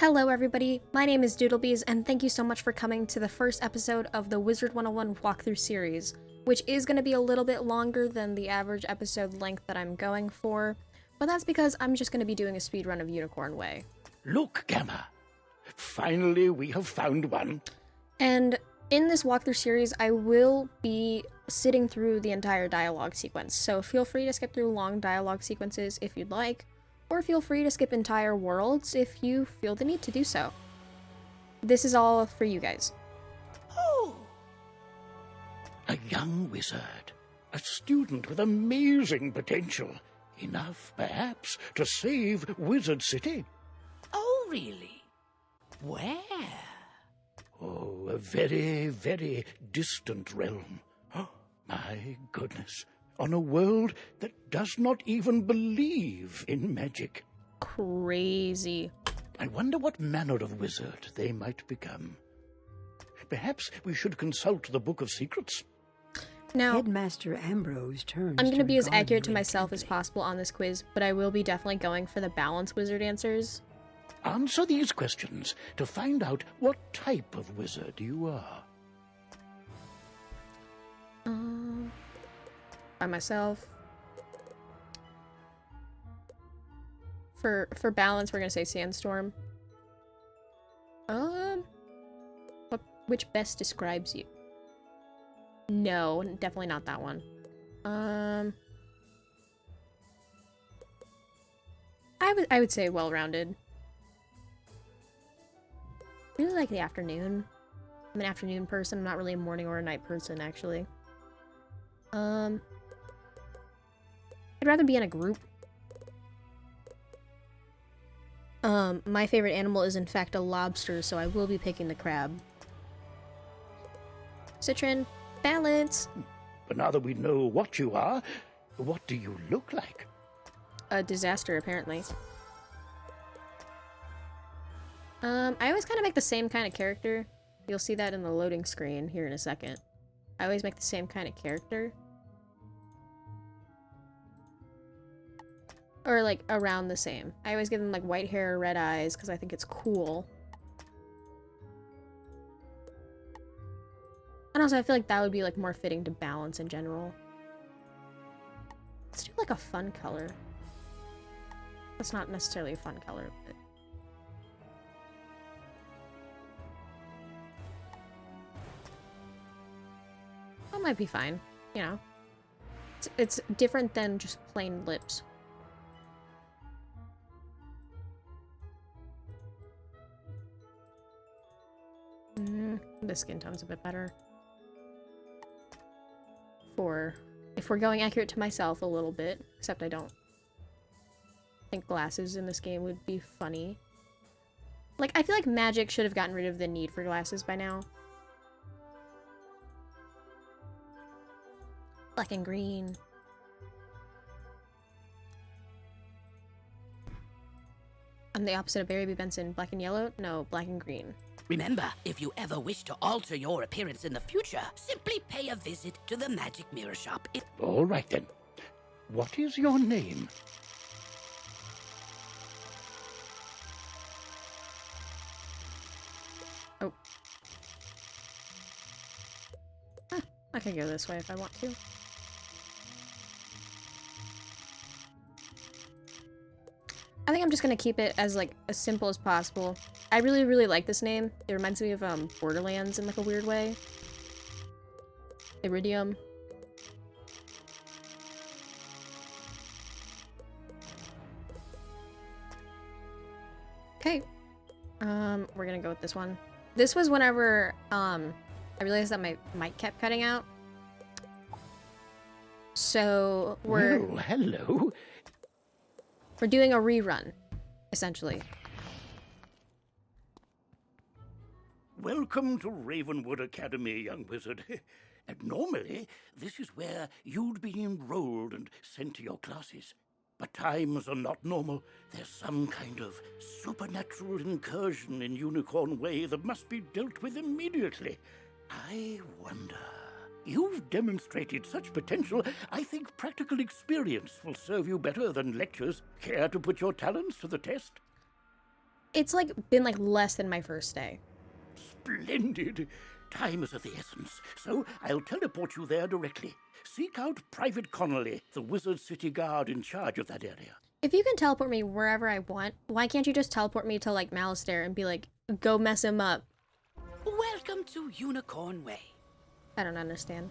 Hello everybody, my name is Doodlebees and thank you so much for coming to the first episode of the Wizard 101 walkthrough series, which is going to be a little bit longer than the average episode length that I'm going for, but that's because I'm just going to be doing a speedrun of Unicorn Way. Look, Gamma! Finally we have found one. And in this walkthrough series, I will be sitting through the entire dialogue sequence, so feel free to skip through long dialogue sequences if you'd like, or feel free to skip entire worlds if you feel the need to do so. This is all for you guys. Oh! A young wizard. A student with amazing potential. Enough, perhaps, to save Wizard City. Oh, really? Where? Oh, a very, very distant realm. Oh, my goodness. On a world that does not even believe in magic. Crazy. I wonder what manner of wizard they might become. Perhaps we should consult the Book of Secrets. Now, Headmaster Ambrose turns. I'm going to be as regard accurate to you myself as intently. possible on this quiz, but I will be definitely going for the balance wizard answers. Answer these questions to find out what type of wizard you are. By myself. For balance, we're gonna say sandstorm. Which best describes you? No, definitely not that one. I would say well-rounded. Really like the afternoon. I'm an afternoon person. I'm not really a morning or a night person, actually. I'd rather be in a group. My favorite animal is in fact a lobster, so I will be picking the crab. Citron, balance! But now that we know what you are, what do you look like? A disaster, apparently. I always kind of make the same kind of character. You'll see that in the loading screen here in a second. I always make the same kind of character. Or, like, around the same. I always give them, like, white hair, red eyes, because I think it's cool. And also, I feel like that would be, like, more fitting to balance in general. Let's do, like, a fun color. That's not necessarily a fun color, but... that might be fine, you know? It's different than just plain lips. The skin tone's a bit better. If we're going accurate to myself a little bit, except I don't think glasses in this game would be funny. Like, I feel like Magic should have gotten rid of the need for glasses by now. Black and green. I'm the opposite of Barry B. Benson. Black and yellow? No, black and green. Remember, if you ever wish to alter your appearance in the future, simply pay a visit to the Magic Mirror Shop. All right, then. What is your name? Oh. I can go this way if I want to. I think I'm just gonna keep it as, like, as simple as possible. I really, really like this name. It reminds me of, Borderlands in, like, a weird way. Iridium. Okay. We're gonna go with this one. This was whenever, I realized that my mic kept cutting out. So, Oh, hello. we're doing a rerun, essentially. Welcome to Ravenwood Academy, young wizard. And normally, this is where you'd be enrolled and sent to your classes. But times are not normal. There's some kind of supernatural incursion in Unicorn Way that must be dealt with immediately. I wonder... You've demonstrated such potential, I think practical experience will serve you better than lectures. Care to put your talents to the test? It's like been like less than my first day. Splendid. Time is of the essence, so I'll teleport you there directly. Seek out Private Connolly, the Wizard City Guard in charge of that area. If you can teleport me wherever I want, why can't you just teleport me to like Malistaire and be like, go mess him up? Welcome to Unicorn Way. I don't understand.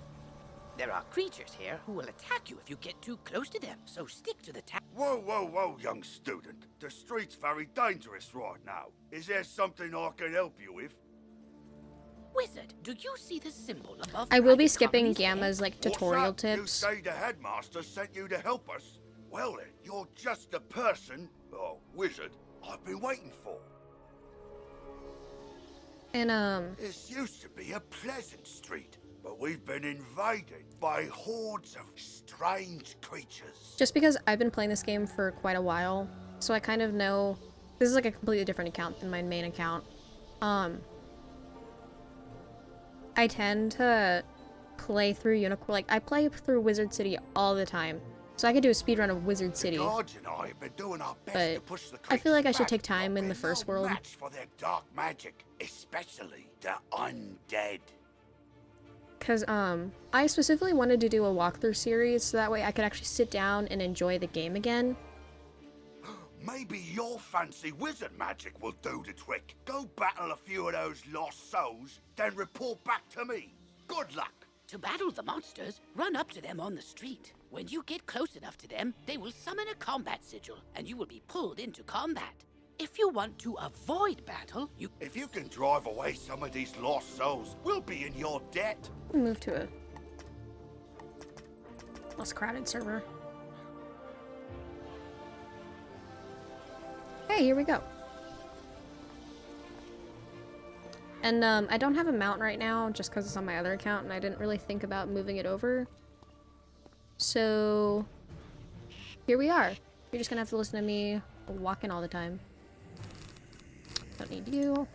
There are creatures here who will attack you if you get too close to them, so stick to the Whoa, whoa, whoa, young student. The street's very dangerous right now. Is there something I can help you with? Wizard, do you see the symbol above? I will be Private skipping Connolly's head? Gamma's like What's tutorial that? You tips. say the headmaster sent you to help us? Well then, you're just the person, or wizard, I've been waiting for. And This used to be a pleasant street, but we've been invaded by hordes of strange creatures. just because I've been playing this game for quite a while, so I kind of know this is like a completely different account than my main account. I tend to play through Unicorn, like I play through Wizard City all the time. So I could do a speedrun of Wizard City. The guards and I have been doing our best But to push the I feel like I creatures should take back, time but in the we're first no world. match for their dark magic, especially the undead. Cause I specifically wanted to do a walkthrough series so that way I could actually sit down and enjoy the game again. Maybe your fancy wizard magic will do the trick. Go battle a few of those lost souls, then report back to me. Good luck. To battle the monsters, run up to them on the street. When you get close enough to them, they will summon a combat sigil, and you will be pulled into combat. If you want to avoid battle, you... If you can drive away some of these lost souls, we'll be in your debt. Move to a less crowded server. Hey, here we go. And I don't have a mount right now just because it's on my other account and I didn't really think about moving it over. So here we are. You're just gonna have to listen to me walking all the time. Don't need you.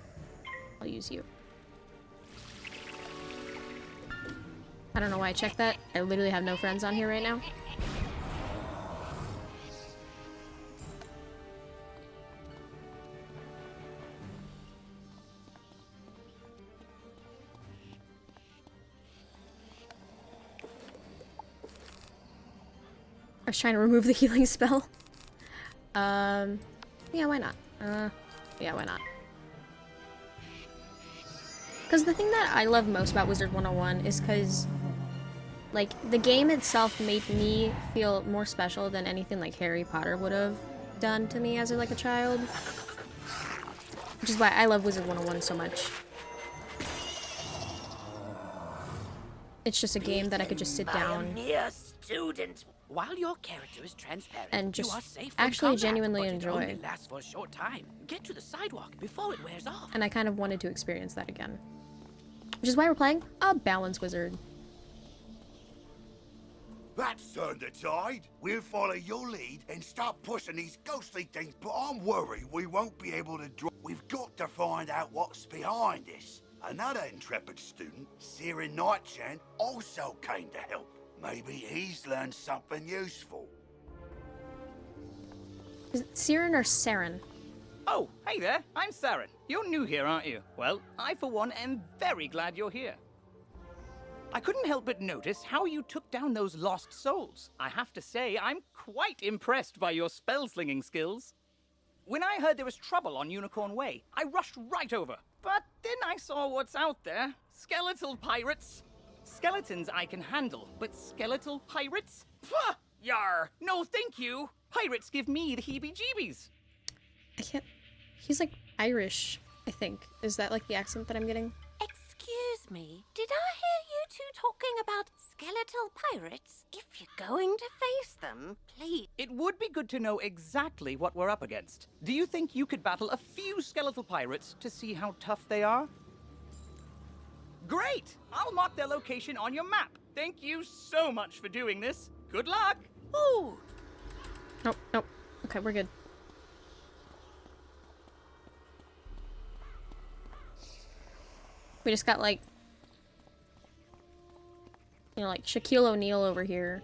I'll use you. I don't know why I checked that. I literally have no friends on here right now. I was trying to remove the healing spell. Yeah, why not? Yeah, why not? Because the thing that I love most about Wizard 101 is because, like, the game itself made me feel more special than anything like Harry Potter would have done to me as like a child. Which is why I love Wizard 101 so much. It's just a game that I could just sit down mere student. While your character is transparent, and you just are safe from actually combat, genuinely but enjoy. It only lasts for a short time. Get to the sidewalk before it wears off. And I kind of wanted to experience that again. Which is why we're playing a Balance Wizard. That's turned the tide. We'll follow your lead and start pushing these ghostly things, but I'm worried we won't be able to draw. We've got to find out what's behind this. Another intrepid student, Siren Nightchan, also came to help. Maybe he's learned something useful. Is it Siren or Saren? Oh, hey there, I'm Saren. You're new here, aren't you? Well, I for one am very glad you're here. I couldn't help but notice how you took down those lost souls. I have to say, I'm quite impressed by your spell-slinging skills. When I heard there was trouble on Unicorn Way, I rushed right over. But then I saw what's out there. Skeletal pirates. Skeletons I can handle, but skeletal pirates? Pah! Yar! No thank you! Pirates give me the heebie-jeebies. I can't... He's like Irish, I think. Is that like the accent that I'm getting? Excuse me, did I hear you two talking about skeletal pirates? If you're going to face them, please. It would be good to know exactly what we're up against. Do you think you could battle a few skeletal pirates to see how tough they are? Great! I'll mark their location on your map. Thank you so much for doing this. Good luck! Ooh, Nope, nope. Okay, we're good. We just got like... You know, like Shaquille O'Neal over here.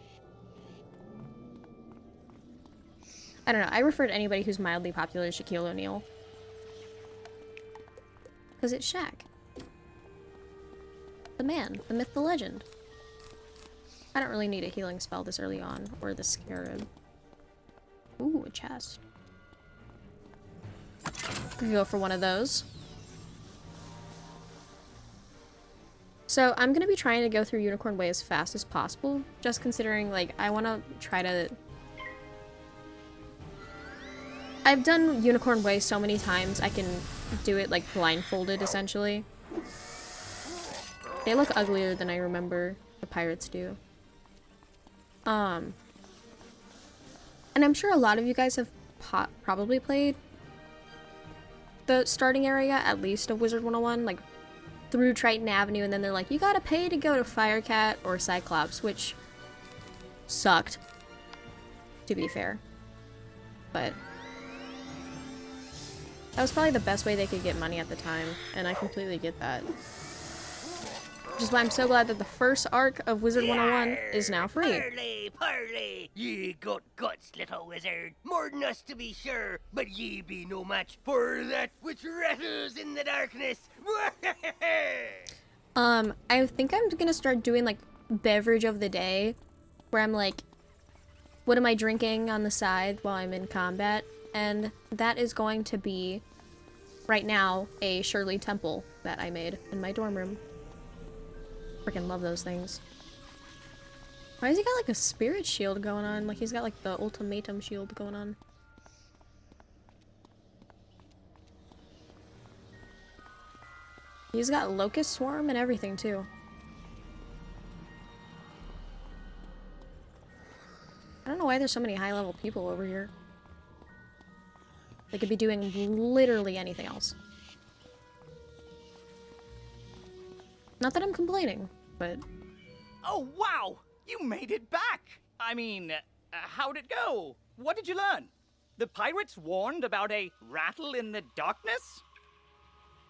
I don't know, I refer to anybody who's mildly popular as Shaquille O'Neal. Because it's Shaq. The man, the myth, the legend. I don't really need a healing spell this early on, or the scarab. Ooh, a chest. Could go for one of those. So I'm gonna be trying to go through Unicorn Way as fast as possible, just considering, like, I want to try to... I've done Unicorn Way so many times, I can do it, like, blindfolded, essentially. They look uglier than I remember the pirates do. And I'm sure a lot of you guys have probably played the starting area, at least, of Wizard 101, like, through Triton Avenue, and then they're like, you gotta pay to go to Firecat or Cyclops, which sucked, to be fair. But that was probably the best way they could get money at the time, and I completely get that. Which is why I'm so glad that the first arc of Wizard 101 is now free. Parley, parley! Ye got guts, little wizard. More than us, to be sure, but ye be no match for that which rattles in the darkness. I think I'm gonna start doing, like, beverage of the day, where I'm like, what am I drinking on the side while I'm in combat? And that is going to be, right now, a Shirley Temple that I made in my dorm room. Freaking love those things. Why has he got, like, a spirit shield going on? Like, he's got, like, the ultimatum shield going on. He's got Locust Swarm and everything, too. I don't know why there's so many high-level people over here. They could be doing literally anything else. Not that I'm complaining, but... Oh, wow! You made it back! I mean, how'd it go? What did you learn? The pirates warned about a rattle in the darkness?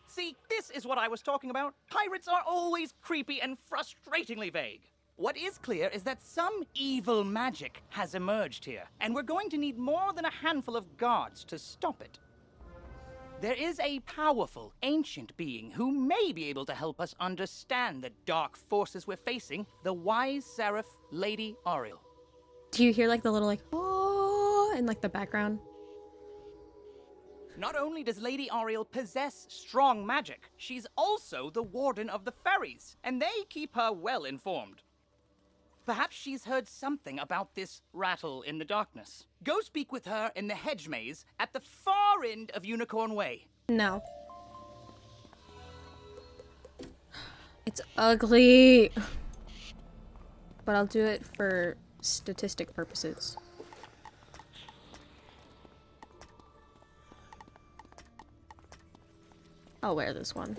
See, this is what I was talking about. Pirates are always creepy and frustratingly vague. What is clear is that some evil magic has emerged here, and we're going to need more than a handful of guards to stop it. There is a powerful, ancient being who may be able to help us understand the dark forces we're facing, the wise seraph, Lady Ariel. Do you hear, like, the little, like, oh, in, like, the background? Not only does Lady Ariel possess strong magic, she's also the warden of the ferries, and they keep her well informed. Perhaps she's heard something about this rattle in the darkness. Go speak with her in the hedge maze at the far end of Unicorn Way. No. It's ugly. But I'll do it for statistic purposes. I'll wear this one.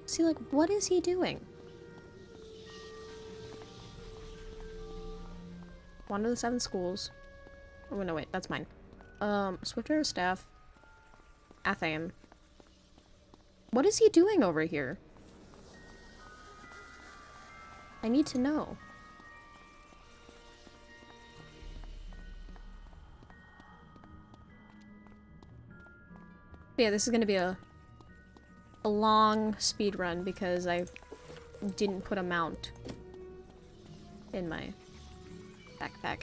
See, like, what is he doing? One of the 7 schools. Oh, no, wait, that's mine. Swift Arrow Staff. Athame. What is he doing over here? I need to know. But yeah, this is gonna be a long speed run because I didn't put a mount in my backpack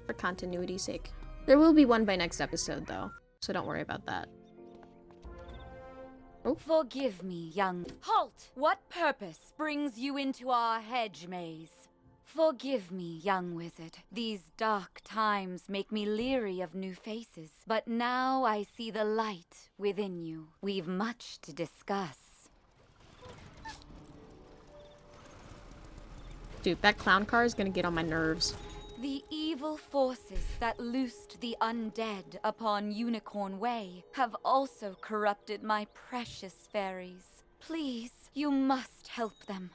for continuity's sake. There will be one by next episode though, so don't worry about that. Oh. Forgive me, young... Halt! What purpose brings you into our hedge maze? Forgive me, young wizard. These dark times make me leery of new faces. But now I see the light within you. We've much to discuss. Dude, that clown car is gonna get on my nerves. The evil forces that loosed the undead upon Unicorn Way have also corrupted my precious fairies. Please, you must help them.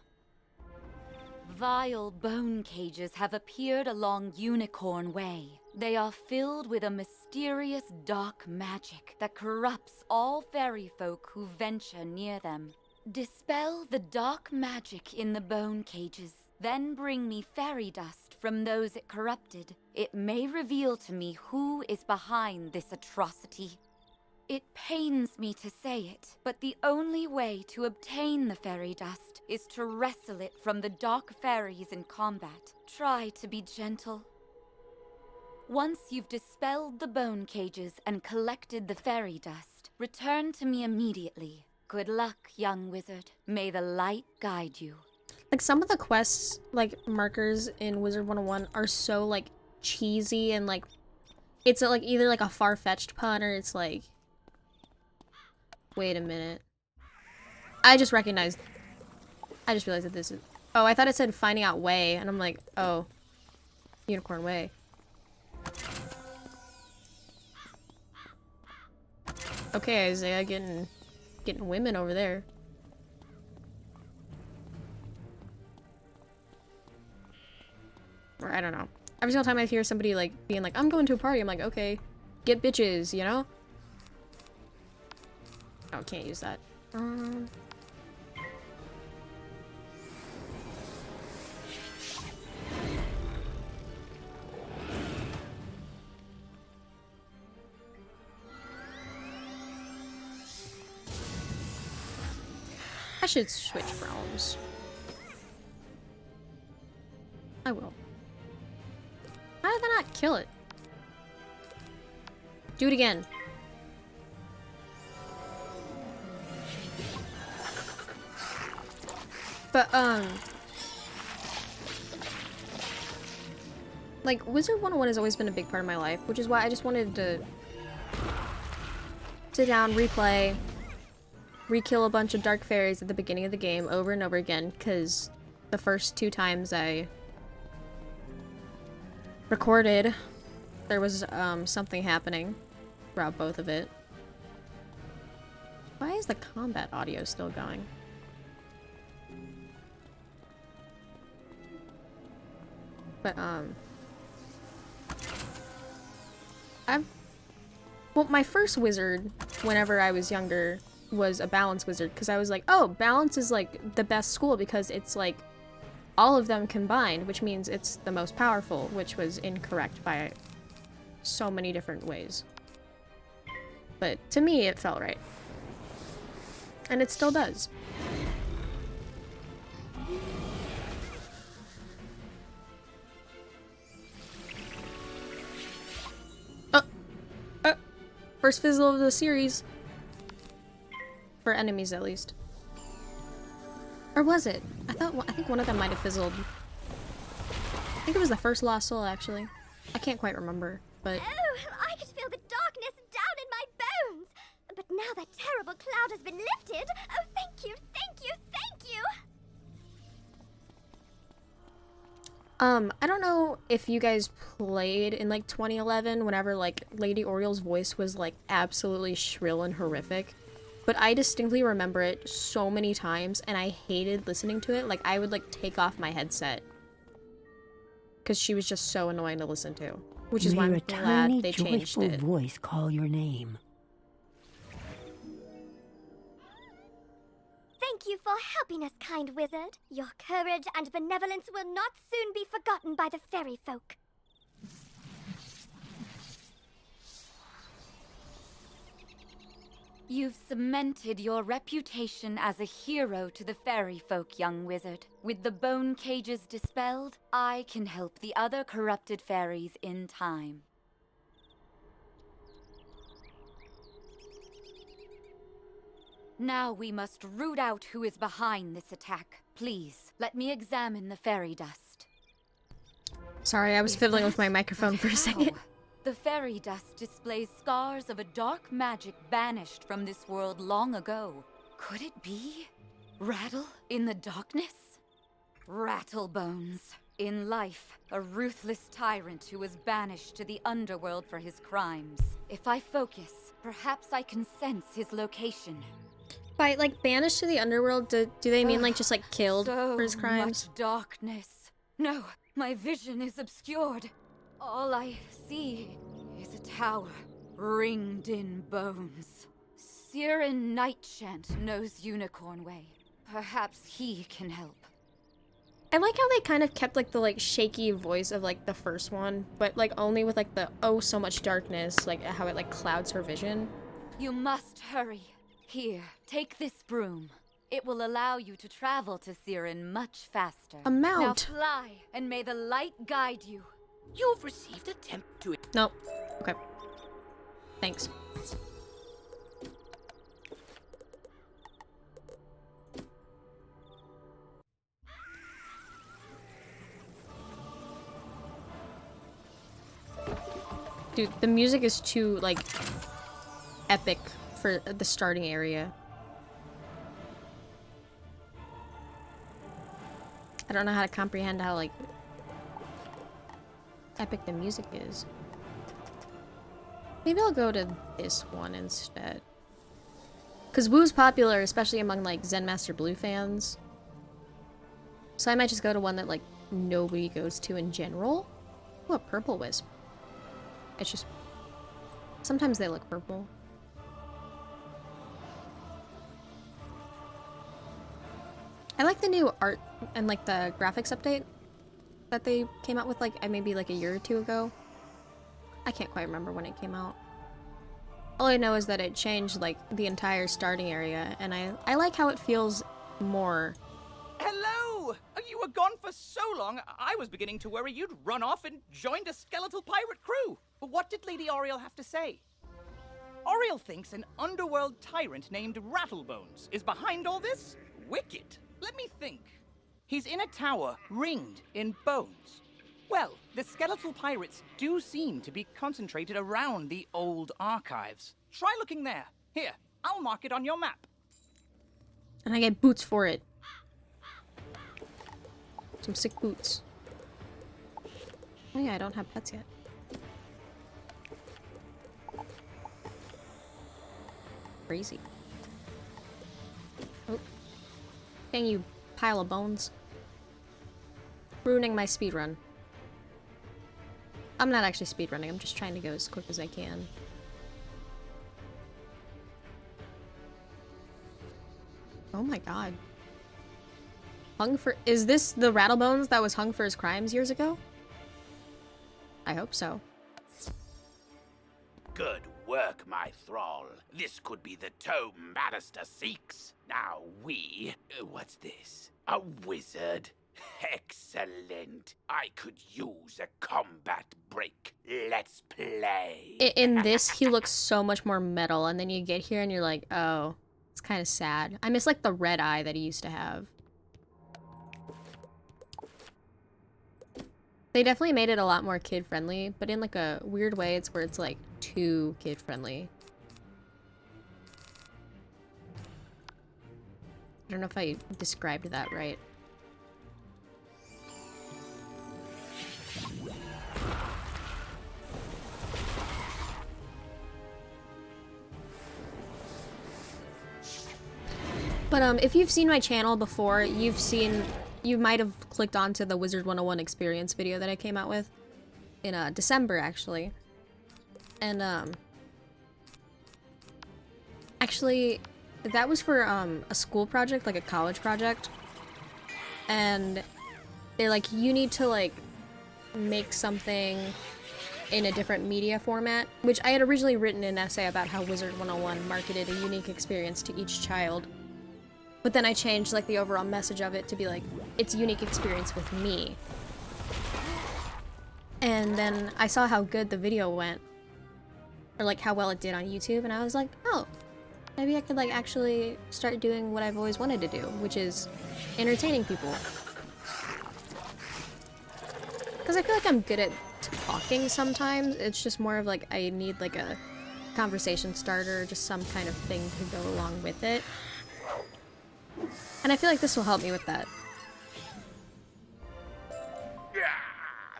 Vile bone cages have appeared along Unicorn Way. They are filled with a mysterious dark magic that corrupts all fairy folk who venture near them. Dispel the dark magic in the bone cages, then bring me fairy dust from those it corrupted, it may reveal to me who is behind this atrocity. It pains me to say it, but the only way to obtain the fairy dust is to wrestle it from the dark fairies in combat. Try to be gentle. Once you've dispelled the bone cages and collected the fairy dust, return to me immediately. Good luck, young wizard. May the light guide you. Like, some of the quests, like, markers in Wizard 101 are so, like, cheesy and, like, it's, like, either, like, a far-fetched pun or it's, like... Wait a minute. I just realized that this is... Oh, I thought it said finding out way, and I'm like, oh. Unicorn Way. Okay, Isaiah, getting women over there. Or I don't know. Every single time I hear somebody like being like, I'm going to a party, I'm like, okay, get bitches, you know? Oh, can't use that. I should switch realms. I will. How did that not kill it? Do it again. But, like, Wizard 101 has always been a big part of my life, which is why I just wanted to sit down, replay, re-kill a bunch of dark fairies at the beginning of the game over and over again, because the first 2 times I recorded, there was, something happening throughout both of it. Why is the combat audio still going? But, well, my first wizard, whenever I was younger, was a balance wizard, because I was like, oh, balance is, like, the best school, because it's, like, all of them combined, which means it's the most powerful, which was incorrect by so many different ways. But, to me, it felt right. And it still does. First fizzle of the series. For enemies, at least. Or was it? I think one of them might have fizzled. I think it was the first Lost Soul, actually. I can't quite remember, but... Oh, I could feel the darkness down in my bones! But now that terrible cloud has been lifted, oh, thank you, thank you, thank you! I don't know if you guys played in, like, 2011, whenever, like, Lady Oriel's voice was, like, absolutely shrill and horrific. But I distinctly remember it so many times, and I hated listening to it. Like, I would, like, take off my headset. Because she was just so annoying to listen to. Which is why I'm glad they changed it. Joyful voice call your name. Thank you for helping us, kind wizard. Your courage and benevolence will not soon be forgotten by the fairy folk. You've cemented your reputation as a hero to the fairy folk, young wizard. With the bone cages dispelled, I can help the other corrupted fairies in time. Now we must root out who is behind this attack. Please, let me examine the fairy dust. Sorry, I was fiddling with my microphone for a second. The fairy dust displays scars of a dark magic banished from this world long ago. Could it be Rattle in the darkness? Rattlebones. In life, a ruthless tyrant who was banished to the underworld for his crimes. If I focus, perhaps I can sense his location. By, like, banished to the underworld, do they mean, like, just, like, killed so for his crimes? Much darkness. No, my vision is obscured. All I see is a tower ringed in bones. Siren Nightshant knows Unicorn Way. Perhaps he can help. I like how they kind of kept like the like shaky voice of like the first one, but like only with like the oh so much darkness, like how it like clouds her vision. You must hurry. Here, take this broom. It will allow you to travel to Siren much faster. A mount. Now fly, and may the light guide you. You've received a temp to it. Nope. Okay. Thanks. Dude, the music is too, like, epic for the starting area. I don't know how to comprehend how, like, epic the music is. Maybe I'll go to this one instead. Because Wu's popular, especially among, like, Zen Master Blue fans. So I might just go to one that, like, nobody goes to in general. Oh, a purple wisp. It's just... sometimes they look purple. I like the new art and, like, the graphics update that they came out with, like, maybe, like, a year or two ago. I can't quite remember when it came out. All I know is that it changed, like, the entire starting area, and I like how it feels more... Hello! You were gone for so long, I was beginning to worry you'd run off and joined a skeletal pirate crew. But what did Lady Oriel have to say? Oriel thinks an underworld tyrant named Rattlebones is behind all this? Wicked. Let me think. He's in a tower ringed in bones. Well, the skeletal pirates do seem to be concentrated around the old archives. Try looking there. Here, I'll mark it on your map. And I get boots for it. Some sick boots. Oh yeah, I don't have pets yet. Crazy. Oh. Dang you, pile of bones. Ruining my speedrun. I'm not actually speedrunning, I'm just trying to go as quick as I can. Oh my god. Hung for— is this the Rattlebones that was hung for his crimes years ago? I hope so. Good work, my thrall. This could be the tome Bannister seeks. Now what's this? A wizard? Excellent. I could use a combat break. Let's play. In this, he looks so much more metal, and then you get here and you're like, oh, it's kind of sad. I miss, like, the red eye that he used to have. They definitely made it a lot more kid-friendly, but in, like, a weird way, it's where it's, like, too kid-friendly. I don't know if I described that right. But if you've seen my channel before, you might have clicked onto the Wizard 101 experience video that I came out with in December, actually. And actually, that was for a school project, like a college project. And they're like, you need to like make something in a different media format, which I had originally written an essay about how Wizard 101 marketed a unique experience to each child. But then I changed like the overall message of it to be like, it's a unique experience with me. And then I saw how good the video went, or like how well it did on YouTube, and I was like, oh, maybe I could like actually start doing what I've always wanted to do, which is entertaining people. Because I feel like I'm good at talking sometimes. It's just more of like I need like a conversation starter, just some kind of thing to go along with it. And I feel like this will help me with that.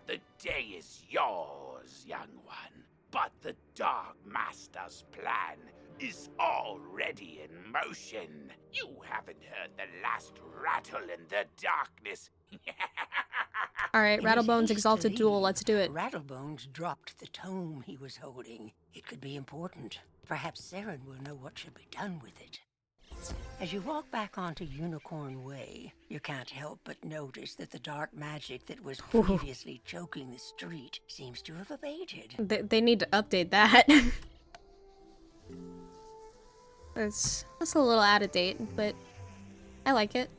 The day is yours, young one. But the Dark Master's plan is already in motion. You haven't heard the last rattle in the darkness. Alright, Rattlebones Exalted Duel, let's do it. Rattlebones dropped the tome he was holding. It could be important. Perhaps Saren will know what should be done with it. As you walk back onto Unicorn Way, you can't help but notice that the dark magic that was previously choking the street seems to have abated. They need to update that. That's a little out of date, but I like it.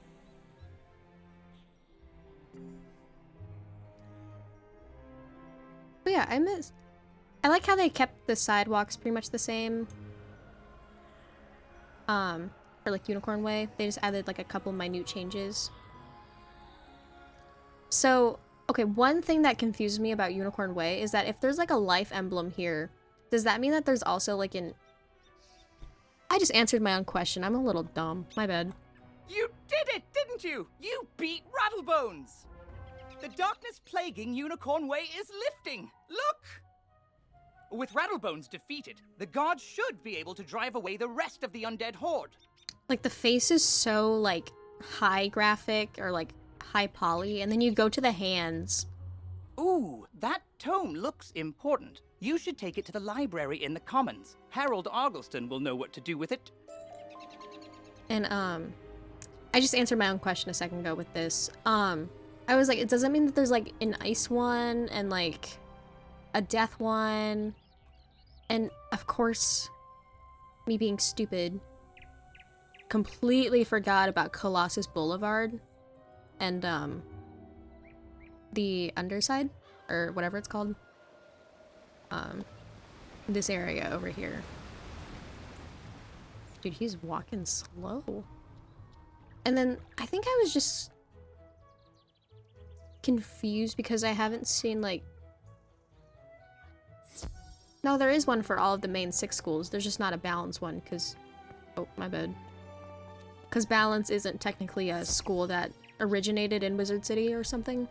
But yeah, I like how they kept the sidewalks pretty much the same. For like Unicorn Way, they just added like a couple minute changes. So, okay, one thing that confused me about Unicorn Way is that if there's like a life emblem here, does that mean that there's also like an... I just answered my own question. I'm a little dumb. My bad. You did it, didn't you? You beat Rattlebones! The darkness plaguing Unicorn Way is lifting! Look! With Rattlebones defeated, the guards should be able to drive away the rest of the undead horde. Like, the face is so, like, high graphic or, like, high poly, and then you go to the hands. Ooh, that tome looks important. You should take it to the library in the Commons. Harold Argleston will know what to do with it. And, I just answered my own question a second ago with this. I was like, it doesn't mean that there's, like, an ice one and, like, a death one. And, of course, me being stupid, completely forgot about Colossus Boulevard and, the underside, or whatever it's called. This area over here. Dude, he's walking slow. And then, I think I was just confused because I haven't seen, like... No, there is one for all of the main 6 schools. There's just not a Balance one, because... Oh, my bad. Because Balance isn't technically a school that originated in Wizard City or something.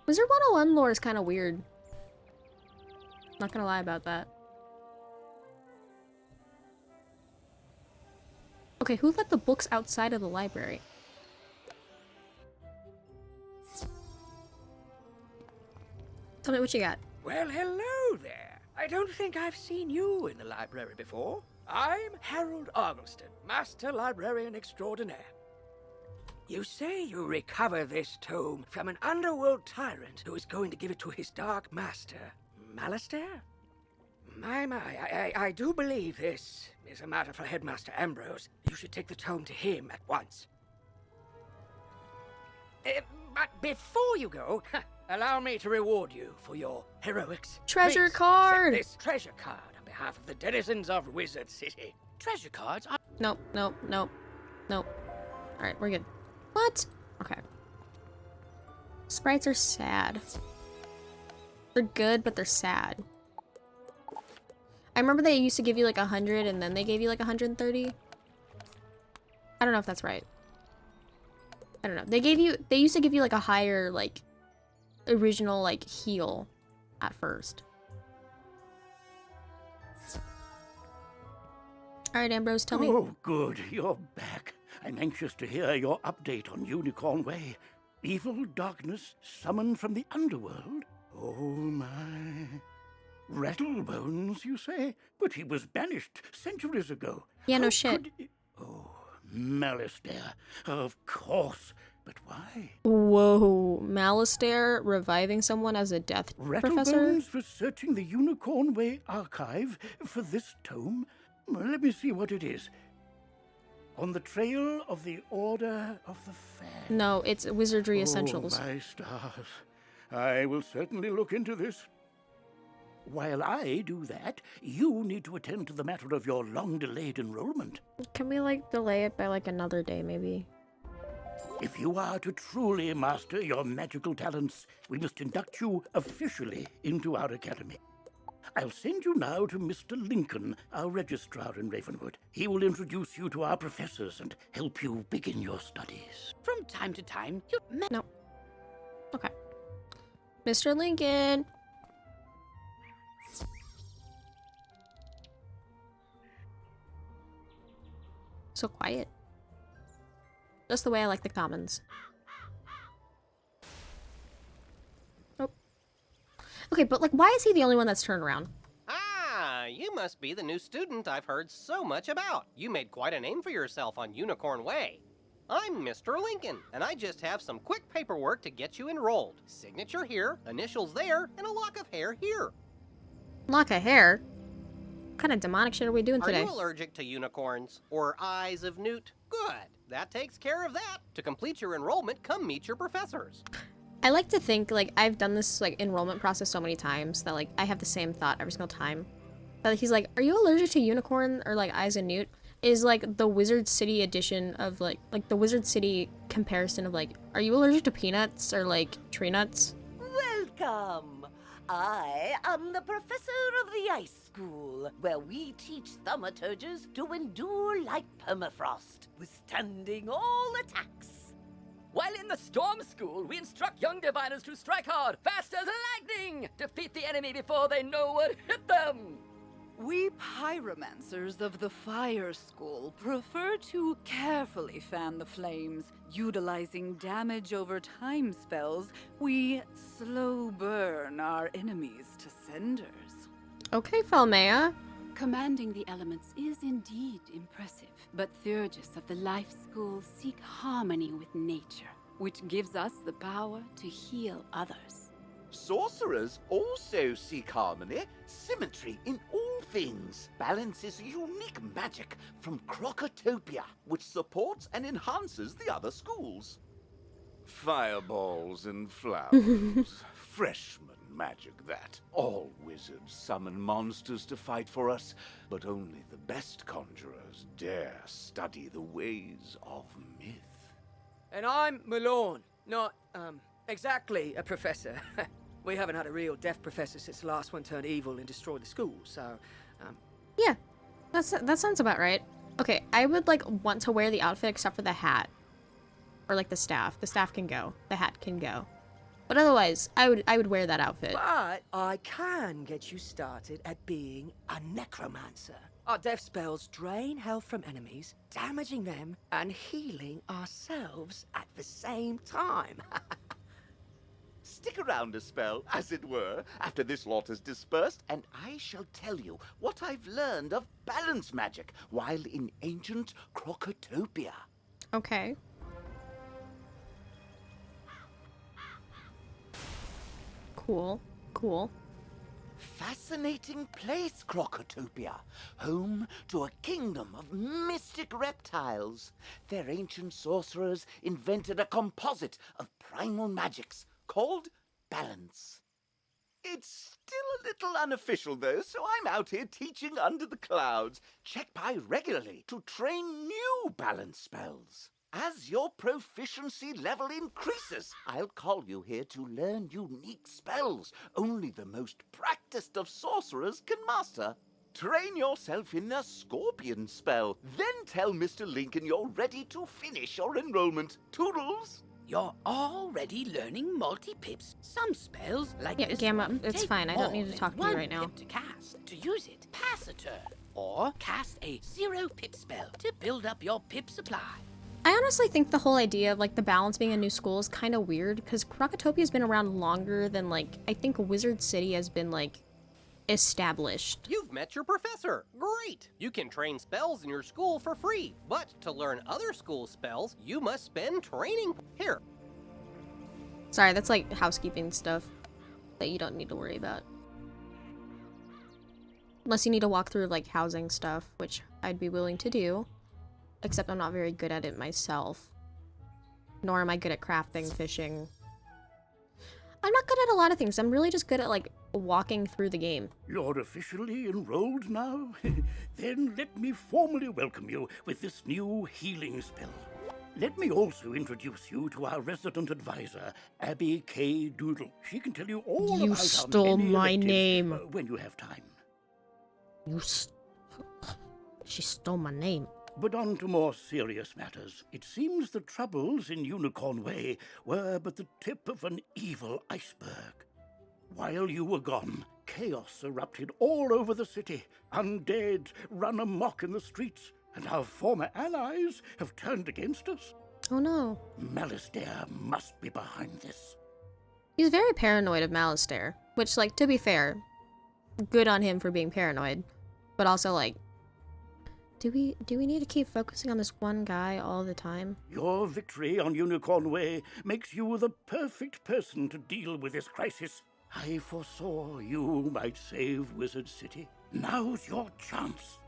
Wizard 101 lore is kind of weird. Not gonna lie about that. Okay, who let the books outside of the library? Tell me what you got. Well, hello there. I don't think I've seen you in the library before. I'm Harold Argleston, Master Librarian Extraordinaire. You say you recover this tome from an underworld tyrant who is going to give it to his dark master, Malistaire? My, I do believe this is a matter for Headmaster Ambrose. You should take the tome to him at once. But before you go, allow me to reward you for your heroics. Treasure Please card! accept this treasure card on behalf of the denizens of Wizard City. Treasure cards are... Nope, nope, nope, nope. Alright, we're good. What? Okay. Sprites are sad. They're good, but they're sad. I remember they used to give you like 100 and then they gave you like 130. I don't know if that's right. I don't know. They used to give you like a higher, like, original, like, heal at first. Alright, Ambrose, tell me. Oh, good. You're back. I'm anxious to hear your update on Unicorn Way. Evil darkness summoned from the underworld? Oh, my. Rattlebones, you say? But he was banished centuries ago. Yeah, no How shit. Oh, Malistaire. Of course. But why? Whoa, Malistaire reviving someone as a death professor? Rattlebones was searching the Unicorn Way archive for this tome? Well, let me see what it is. On the trail of the Order of the Fan. No, it's Wizardry Essentials. Oh, my stars. I will certainly look into this. While I do that, you need to attend to the matter of your long-delayed enrollment. Can we, like, delay it by, like, another day, maybe? If you are to truly master your magical talents, we must induct you officially into our academy. I'll send you now to Mr. Lincoln, our registrar in Ravenwood. He will introduce you to our professors and help you begin your studies. From time to time, you... No. Okay. Mr. Lincoln! So quiet. Just the way I like the Commons. Oh. Okay, but like, why is he the only one that's turned around? Ah, you You must be the new student I've heard so much about. You made quite a name for yourself on Unicorn Way. I'm Mr. Lincoln, and I just have some quick paperwork to get you enrolled. Signature here, initials there, and a lock of hair here. Lock of hair? What kind of demonic shit are we doing today? Are you allergic to unicorns or eyes of newt? Good. That takes care of that. To complete your enrollment, come meet your professors. I like to think, like, I've done this, like, enrollment process so many times that, like, I have the same thought every single time. But he's like, are you allergic to unicorn or, like, eyes of newt? Is, like, the Wizard City edition of, like the Wizard City comparison of, like, are you allergic to peanuts or, like, tree nuts? Welcome! I am the professor of the Ice School, where we teach thaumaturges to endure like permafrost, withstanding all attacks. While in the Storm School, we instruct young diviners to strike hard, fast as lightning, defeat the enemy before they know what hit them. We pyromancers of the Fire School prefer to carefully fan the flames. Utilizing damage over time spells, we slow burn our enemies to cinders. Okay, Falmea. Commanding the elements is indeed impressive, but Theurgus of the Life School seek harmony with nature, which gives us the power to heal others. Sorcerers also seek harmony, symmetry in all things. Balance is a unique magic from Crocotopia, which supports and enhances the other schools. Fireballs and flowers. Freshman magic, that. All wizards summon monsters to fight for us, but only the best conjurers dare study the ways of myth. And I'm Malone, not, exactly a professor. We haven't had a real deaf professor since the last one turned evil and destroyed the school, so, Yeah, that sounds about right. Okay, I would, like, want to wear the outfit except for the hat. Or, like, the staff. The staff can go. The hat can go. But otherwise, I would wear that outfit. But I can get you started at being a necromancer. Our death spells drain health from enemies, damaging them and healing ourselves at the same time. Stick around a spell, as it were, after this lot is dispersed, and I shall tell you what I've learned of balance magic while in ancient Crocotopia. Okay. Cool. Cool. Fascinating place, Crocotopia. Home to a kingdom of mystic reptiles. Their ancient sorcerers invented a composite of primal magics called balance. It's still a little unofficial, though, so I'm out here teaching under the clouds. Check by regularly to train new balance spells. As your proficiency level increases, I'll call you here to learn unique spells only the most practiced of sorcerers can master. Train yourself in a scorpion spell, then tell Mr. Lincoln you're ready to finish your enrollment. Toodles! You're already learning multi-pips. Some spells, like Yeah, this Gamma, one, it's take fine. I don't more need to than talk to you one right now. pip to cast. To use it, pass a turn. Or cast a 0-pip spell to build up your pip supply. I honestly think the whole idea of, like, the balance being a new school is kind of weird, because Crocotopia's been around longer than, like, I think Wizard City has been, like, established. You've met your professor. Great! You can train spells in your school for free, but to learn other school spells, you must spend training. Here. Sorry, that's, like, housekeeping stuff that you don't need to worry about. Unless you need to walk through, like, housing stuff, which I'd be willing to do. Except I'm not very good at it myself. Nor am I good at crafting, fishing. I'm not good at a lot of things. I'm really just good at, like, walking through the game. You're officially enrolled now? Then let me formally welcome you with this new healing spell. Let me also introduce you to our resident advisor, Abby K. Doodle. She can tell you all You about stole our many my electives, name. when you have time. She stole my name. But on to more serious matters. It seems the troubles in Unicorn Way were but the tip of an evil iceberg. While you were gone, chaos erupted all over the city. Undead run amok in the streets, and our former allies have turned against us. Oh no. Malistaire must be behind this. He's very paranoid of Malistaire. Which, like, to be fair, good on him for being paranoid. But also, like, do we need to keep focusing on this one guy all the time? Your victory on Unicorn Way makes you the perfect person to deal with this crisis. I foresaw you might save Wizard City. Now's your chance.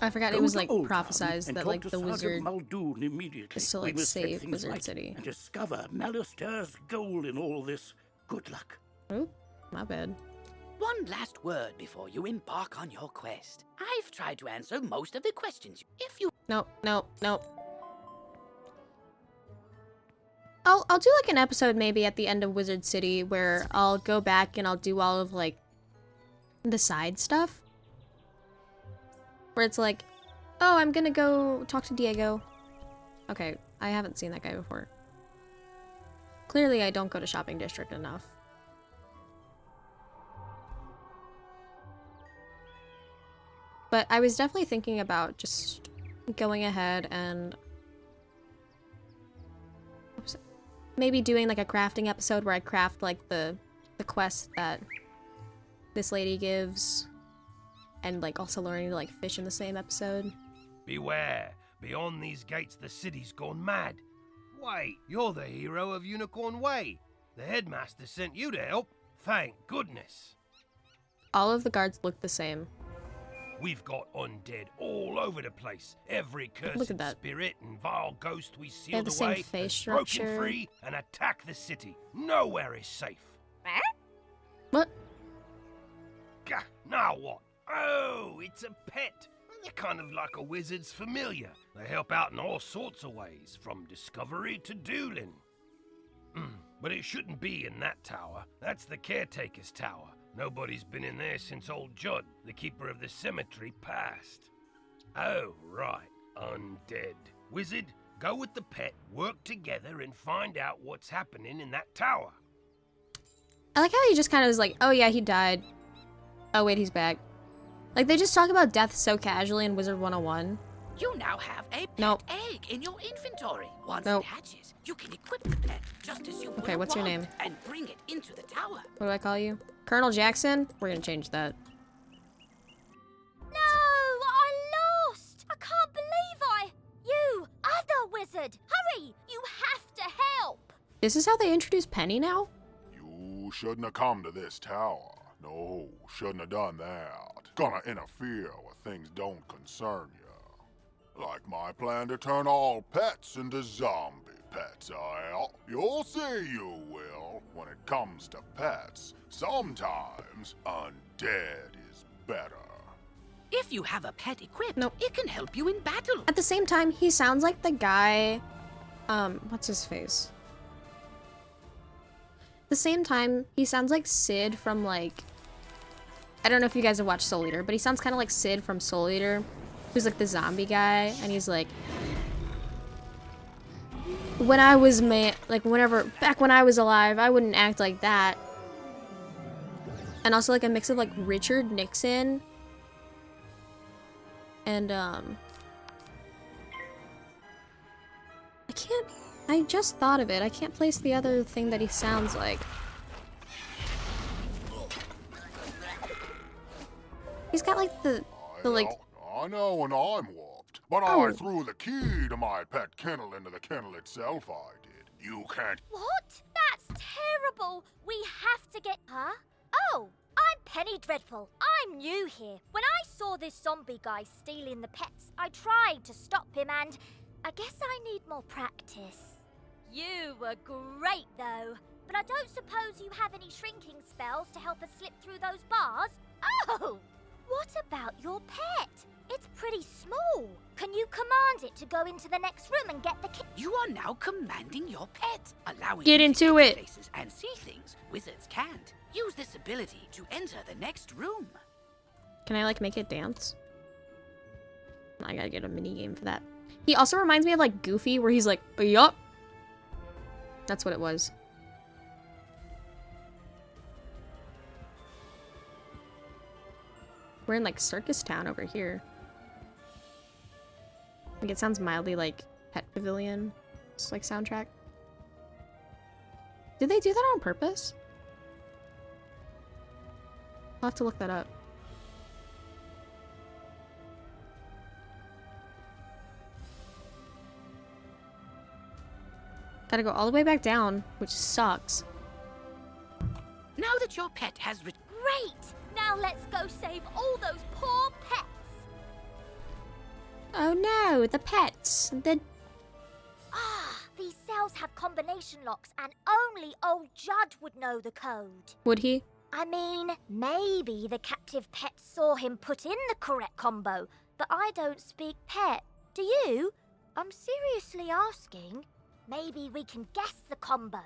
I forgot Go it was to like Old Town prophesized and that talk like to the Sergeant wizard Muldoon immediately. is to We like must set save things Wizard right City. and discover Malister's goal in all this. Good luck. Oh, my bad. One last word before you embark on your quest. I've tried to answer most of the questions. If you... No. I'll do like an episode maybe at the end of Wizard City where I'll go back and I'll do all of like the side stuff. Where it's like, oh, I'm gonna go talk to Diego. Okay, I haven't seen that guy before. Clearly I don't go to Shopping District enough. But I was definitely thinking about just going ahead and maybe doing like a crafting episode where I craft like the quest that this lady gives, and like also learning to like fish in the same episode. Beware! Beyond these gates the city's gone mad. Wait, you're the hero of Unicorn Way. The headmaster sent you to help. Thank goodness. All of the guards look the same. We've got undead all over the place. Every Look cursed at that. spirit and vile ghost we They have sealed the same away face has broken structure. free and attacked the city. Nowhere is safe. What? Gah, now what? Oh, it's a pet. They're kind of like a wizard's familiar. They help out in all sorts of ways, from discovery to dueling. But it shouldn't be in that tower. That's the caretaker's tower. Nobody's been in there since old Judd, the keeper of the cemetery, passed. Oh, right. Undead. Wizard, go with the pet, work together, and find out what's happening in that tower. I like how he just kind of was like, oh yeah, he died. Oh wait, he's back. Like they just talk about death so casually in Wizard 101. You now have a pet Nope. egg in your inventory. Once Nope. it hatches, you can equip the pet just as you Okay, will what's your want name? and bring it into the tower. What do I call you? Colonel Jackson? We're gonna change that. No, I lost. I can't believe You, other wizard, hurry! You have to help. This is how they introduce Penny now? You shouldn't have come to this tower. No, shouldn't have done that. Gonna interfere with things don't concern you. Like my plan to turn all pets into zombie pets, you'll see you will. When it comes to pets, sometimes undead is better. If you have a pet equipped, Nope. it can help you in battle. At the same time, he sounds like the guy, what's his face? At the same time, he sounds like Sid from like, I don't know if you guys have watched Soul Eater, but he sounds kind of like Sid from Soul Eater, who's like the zombie guy, and he's like, when I was back when I was alive, I wouldn't act like that. And also like a mix of like Richard Nixon and I just thought of it. I can't place the other thing that he sounds like. He's got like the like. I know when I'm whooped, but Oh. I threw the key to my pet kennel into the kennel itself, I did. You can't. What? That's terrible. We have to get... Huh? Oh, I'm Penny Dreadful. I'm new here. When I saw this zombie guy stealing the pets, I tried to stop him and... I guess I need more practice. You were great, though. But I don't suppose you have any shrinking spells to help us slip through those bars? Oh! What about your pet? It's pretty small. Can you command it to go into the next room and get the key? You are now commanding your pet, allowing Get you into to it. places and see things wizards can't. Use this ability to enter the next room. Can I like make it dance? I gotta get a mini game for that. He also reminds me of like Goofy, where he's like, yup. That's what it was. We're in like Circus Town over here. Like it sounds mildly like Pet Pavilion. It's like soundtrack. Did they do that on purpose? I'll have to look that up. Gotta go all the way back down, which sucks. Now that your pet has Great! Now let's go save all those poor pets. Oh no, the pets. These cells have combination locks and only old Judd would know the code. Would he? I mean, maybe the captive pet saw him put in the correct combo, but I don't speak pet. Do you? I'm seriously asking. Maybe we can guess the combo.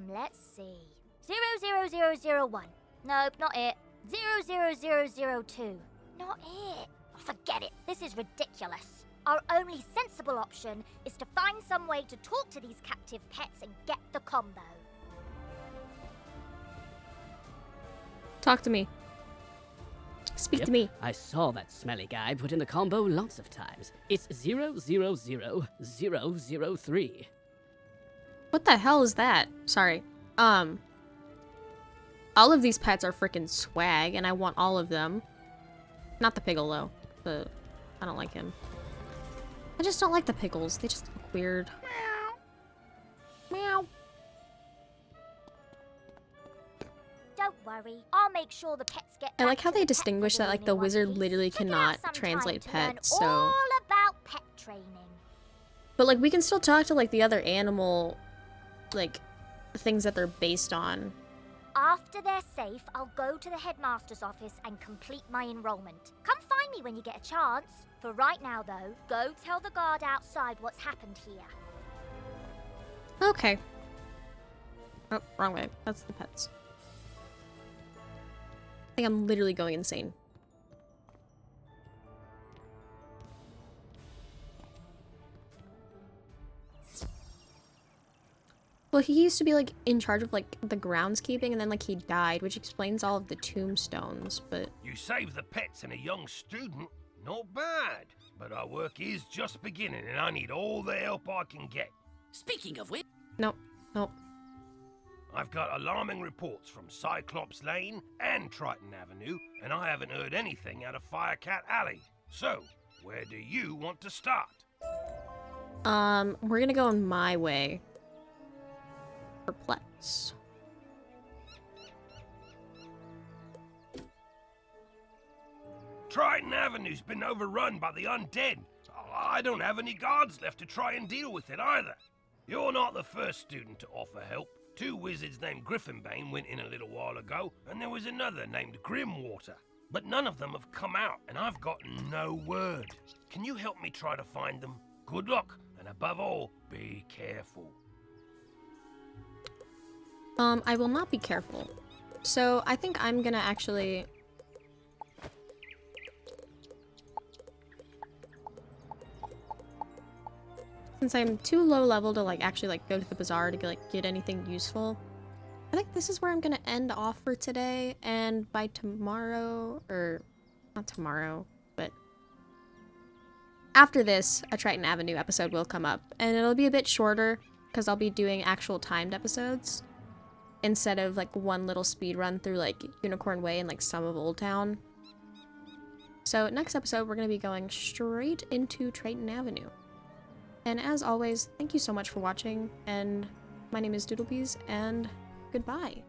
Let's see. 00001. Nope, not it. 00002. Not it. Oh, forget it. This is ridiculous. Our only sensible option is to find some way to talk to these captive pets and get the combo. Talk to me. Speak to me. I saw that smelly guy put in the combo lots of times. It's 000003. What the hell is that? Sorry. All of these pets are freaking swag, and I want all of them. Not the Piggle, though. I don't like him. I just don't like the Piggles. They just look weird. Meow. Don't worry. I'll make sure the pets get I like how they distinguish that, like, the wizard literally cannot translate pets, so... all about pet training. But, like, we can still talk to, like, the other animal, like, things that they're based on. After they're safe, I'll go to the headmaster's office and complete my enrollment. Come find me when you get a chance. For right now, though, go tell the guard outside what's happened here. Okay. Oh, wrong way. That's the pets. I think I'm literally going insane. Well, he used to be, like, in charge of, like, the groundskeeping, and then, like, he died, which explains all of the tombstones, but... You saved the pets and a young student. Not bad. But our work is just beginning, and I need all the help I can get. Speaking of which... Nope. Nope. I've got alarming reports from Cyclops Lane and Triton Avenue, and I haven't heard anything out of Firecat Alley. So, where do you want to start? We're gonna go in my way. Perplex. Triton Avenue's been overrun by the undead. I don't have any guards left to try and deal with it either. You're not the first student to offer help. 2 wizards named Griffinbane went in a little while ago, and there was another named Grimwater. But none of them have come out, and I've got no word. Can you help me try to find them? Good luck, and above all, be careful. I will not be careful. So, I think I'm gonna actually... Since I'm too low level to, like, actually, like, go to the bazaar to, like, get anything useful, I think this is where I'm gonna end off for today, and by tomorrow, or not tomorrow, but after this, a Triton Avenue episode will come up, and it'll be a bit shorter, because I'll be doing actual timed episodes, instead of, like, one little speed run through, like, Unicorn Way and, like, some of Old Town. So, next episode, we're gonna be going straight into Triton Avenue. And as always, thank you so much for watching, and my name is Doodlebees, and goodbye.